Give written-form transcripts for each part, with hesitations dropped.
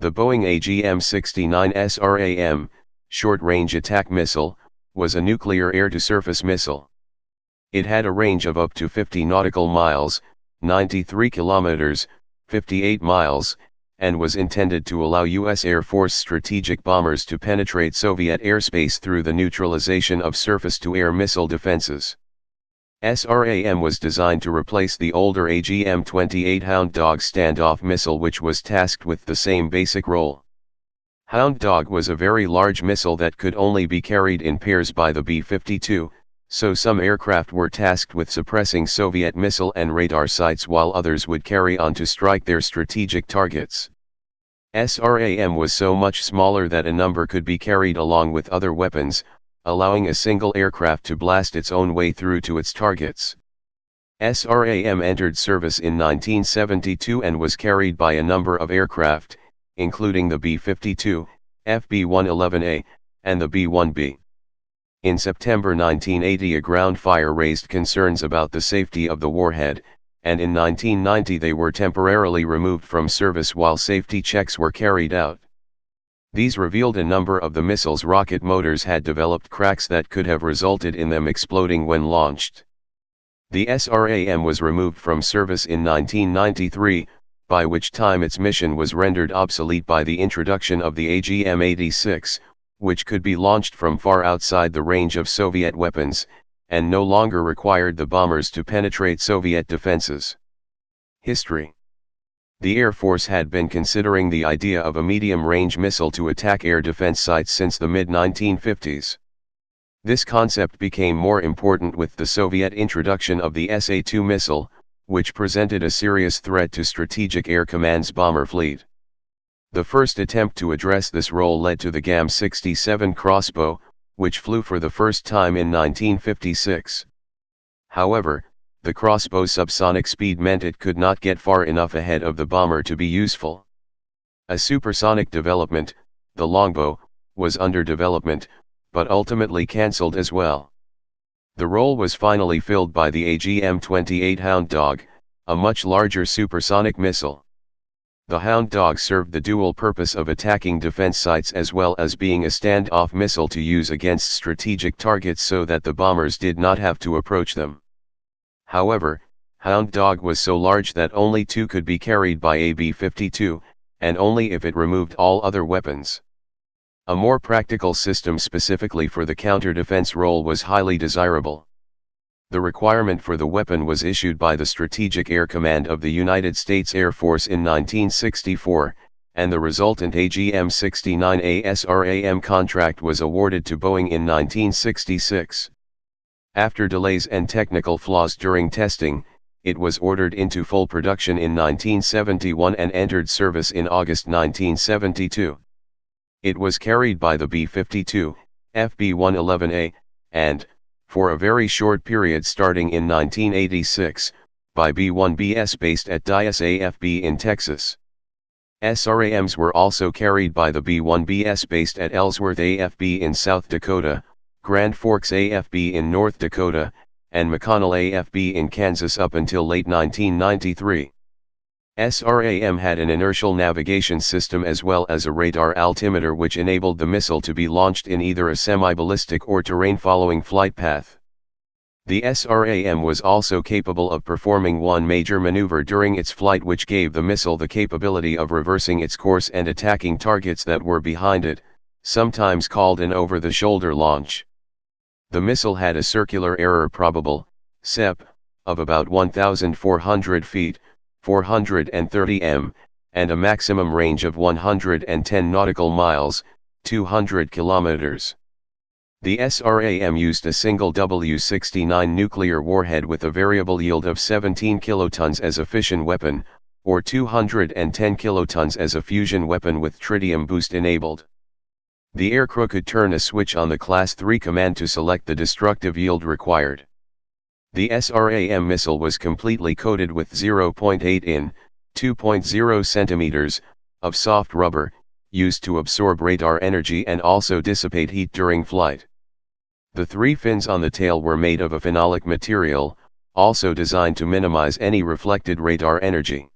The Boeing AGM-69 SRAM, short-range attack missile, was a nuclear air-to-surface missile. It had a range of up to 50 nautical miles, 93 kilometers, 58 miles, and was intended to allow U.S. Air Force strategic bombers to penetrate Soviet airspace through the neutralization of surface-to-air missile defenses. SRAM was designed to replace the older AGM-28 Hound Dog standoff missile, which was tasked with the same basic role. Hound Dog was a very large missile that could only be carried in pairs by the B-52, so some aircraft were tasked with suppressing Soviet missile and radar sites while others would carry on to strike their strategic targets. SRAM was so much smaller that a number could be carried along with other weapons, allowing a single aircraft to blast its own way through to its targets. SRAM entered service in 1972 and was carried by a number of aircraft, including the B-52, FB-111A, and the B-1B. In September 1980 a ground fire raised concerns about the safety of the warhead, and in 1990 they were temporarily removed from service while safety checks were carried out. These revealed a number of the missile's rocket motors had developed cracks that could have resulted in them exploding when launched. The SRAM was removed from service in 1993, by which time its mission was rendered obsolete by the introduction of the AGM-86, which could be launched from far outside the range of Soviet weapons, and no longer required the bombers to penetrate Soviet defenses. History. The Air Force had been considering the idea of a medium-range missile to attack air defense sites since the mid-1950s. This concept became more important with the Soviet introduction of the SA-2 missile, which presented a serious threat to Strategic Air Command's bomber fleet. The first attempt to address this role led to the GAM-67 crossbow, which flew for the first time in 1956. However, the crossbow's subsonic speed meant it could not get far enough ahead of the bomber to be useful. A supersonic development, the longbow, was under development, but ultimately cancelled as well. The role was finally filled by the AGM-28 Hound Dog, a much larger supersonic missile. The Hound Dog served the dual purpose of attacking defense sites as well as being a standoff missile to use against strategic targets so that the bombers did not have to approach them. However, Hound Dog was so large that only two could be carried by a B-52, and only if it removed all other weapons. A more practical system specifically for the counter-defense role was highly desirable. The requirement for the weapon was issued by the Strategic Air Command of the United States Air Force in 1964, and the resultant AGM-69A SRAM contract was awarded to Boeing in 1966. After delays and technical flaws during testing, it was ordered into full production in 1971 and entered service in August 1972. It was carried by the B-52, FB-111A, and, for a very short period starting in 1986, by B-1Bs based at Dallas AFB in Texas. SRAMs were also carried by the B-1Bs based at Ellsworth AFB in South Dakota, Grand Forks AFB in North Dakota, and McConnell AFB in Kansas up until late 1993. SRAM had an inertial navigation system as well as a radar altimeter which enabled the missile to be launched in either a semi-ballistic or terrain-following flight path. The SRAM was also capable of performing one major maneuver during its flight which gave the missile the capability of reversing its course and attacking targets that were behind it, sometimes called an over-the-shoulder launch. The missile had a circular error probable, CEP, of about 1,400 feet, 430 m, and a maximum range of 110 nautical miles, 200 kilometers. The SRAM used a single W-69 nuclear warhead with a variable yield of 17 kilotons as a fission weapon, or 210 kilotons as a fusion weapon with tritium boost enabled. The aircrew could turn a switch on the Class 3 command to select the destructive yield required. The SRAM missile was completely coated with 0.8 in, 2.0 centimeters, of soft rubber, used to absorb radar energy and also dissipate heat during flight. The three fins on the tail were made of a phenolic material, also designed to minimize any reflected radar energy.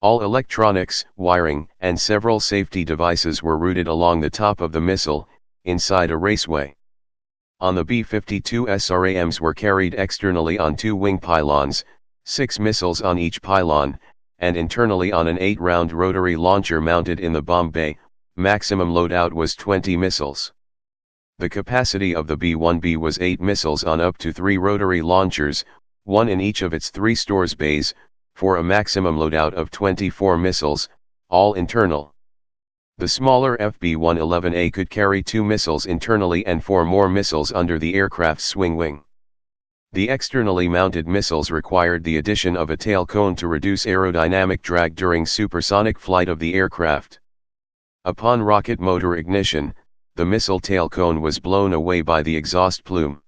All electronics, wiring, and several safety devices were routed along the top of the missile, inside a raceway. On the B-52 SRAMs were carried externally on 2 wing pylons, 6 missiles on each pylon, and internally on an 8-round rotary launcher mounted in the bomb bay. Maximum loadout was 20 missiles. The capacity of the B-1B was 8 missiles on up to 3 rotary launchers, 1 in each of its 3 stores bays, for a maximum loadout of 24 missiles, all internal. The smaller FB-111A could carry 2 missiles internally and 4 more missiles under the aircraft's swing wing. The externally mounted missiles required the addition of a tail cone to reduce aerodynamic drag during supersonic flight of the aircraft. Upon rocket motor ignition, the missile tail cone was blown away by the exhaust plume.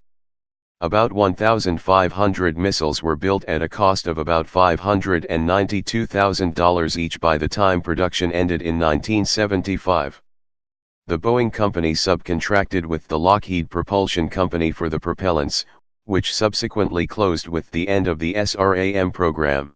About 1,500 missiles were built at a cost of about $592,000 each by the time production ended in 1975. The Boeing company subcontracted with the Lockheed Propulsion Company for the propellants, which subsequently closed with the end of the SRAM program.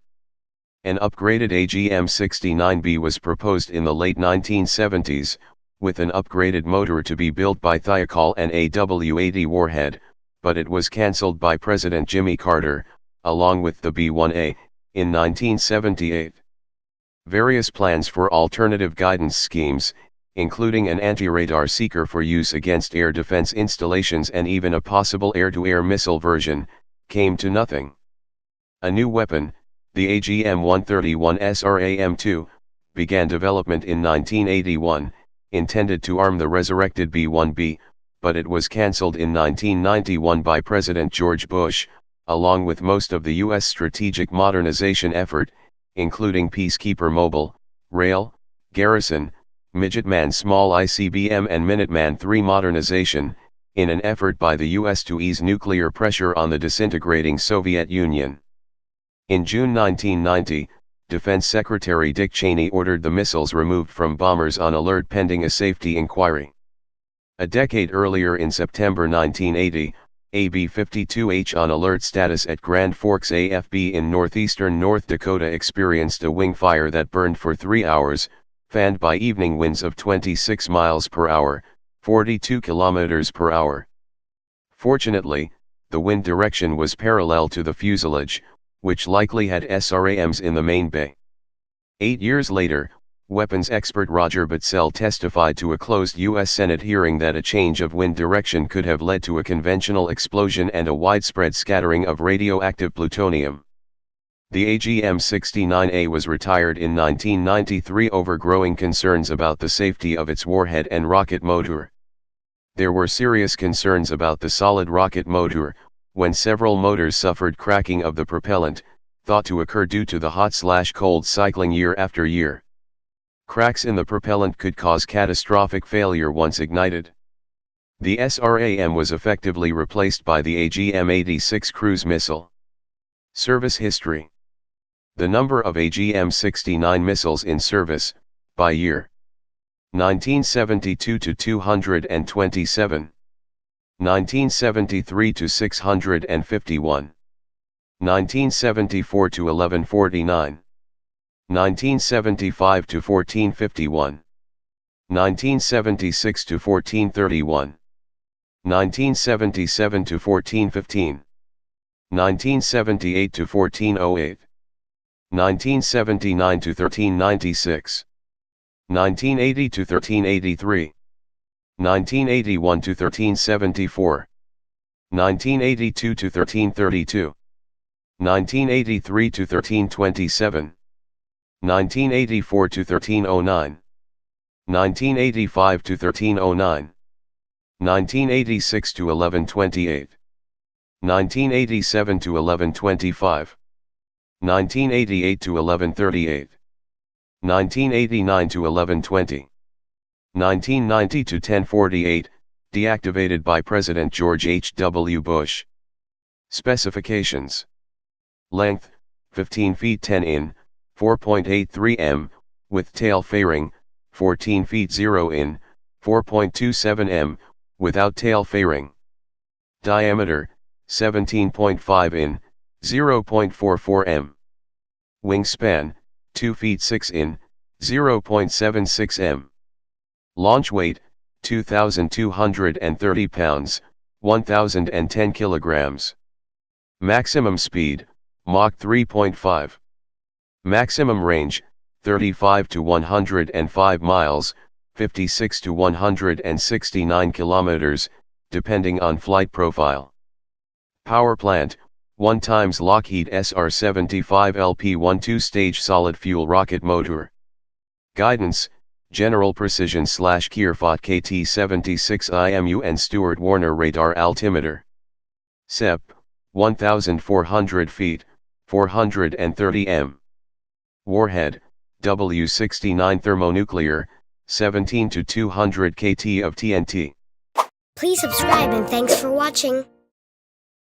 An upgraded AGM-69B was proposed in the late 1970s, with an upgraded motor to be built by Thiokol and a W-80 warhead, but it was cancelled by President Jimmy Carter, along with the B-1A, in 1978. Various plans for alternative guidance schemes, including an anti-radar seeker for use against air defense installations and even a possible air-to-air missile version, came to nothing. A new weapon, the AGM-131 SRAM-2, began development in 1981, intended to arm the resurrected B-1B, but it was cancelled in 1991 by President George Bush, along with most of the U.S. strategic modernization effort, including Peacekeeper Mobile, Rail, Garrison, Midgetman Small ICBM and Minuteman III modernization, in an effort by the U.S. to ease nuclear pressure on the disintegrating Soviet Union. In June 1990, Defense Secretary Dick Cheney ordered the missiles removed from bombers on alert pending a safety inquiry. A decade earlier in September 1980, a B-52H on alert status at Grand Forks AFB in northeastern North Dakota experienced a wing fire that burned for 3 hours, fanned by evening winds of 26 miles per hour, 42 kilometers per hour. Fortunately, the wind direction was parallel to the fuselage, which likely had SRAMs in the main bay. 8 years later, weapons expert Roger Bitzel testified to a closed U.S. Senate hearing that a change of wind direction could have led to a conventional explosion and a widespread scattering of radioactive plutonium. The AGM-69A was retired in 1993 over growing concerns about the safety of its warhead and rocket motor. There were serious concerns about the solid rocket motor, when several motors suffered cracking of the propellant, thought to occur due to the hot/cold cycling year after year. Cracks in the propellant could cause catastrophic failure once ignited. The SRAM was effectively replaced by the AGM-86 cruise missile. Service history. The number of AGM-69 missiles in service, by year. 1972 to 227. 1973 to 651. 1974 to 1149. 1975 to 1451. 1976 to 1431. 1977 to 1415. 1978 to 1408. 1979 to 1396. 1980 to 1383. 1981 to 1374. 1982 to 1332. 1983 to 1327. 1984 to 1309. 1985 to 1309. 1986 to 1128. 1987 to 1125. 1988 to 1138. 1989 to 1120. 1990 to 1048, deactivated by President George H. W. Bush. Specifications. Length, 15 feet 10 in, 4.83 m, with tail fairing, 14 feet 0 in, 4.27 m, without tail fairing. Diameter, 17.5 in, 0.44 m. Wingspan, 2 feet 6 in, 0.76 m. Launch weight, 2,230 pounds, 1,010 kilograms. Maximum speed, Mach 3.5. Maximum range, 35 to 105 miles, 56 to 169 kilometers, depending on flight profile. Power plant, 1 times Lockheed SR-75 LP-1 two-stage solid fuel rocket motor. Guidance, General Precision / Kierfot KT-76 IMU and Stewart Warner Radar Altimeter. SEP, 1,400 feet, 430 m. Warhead, W-69 thermonuclear, 17 to 200 kt of TNT. Please subscribe and thanks for watching.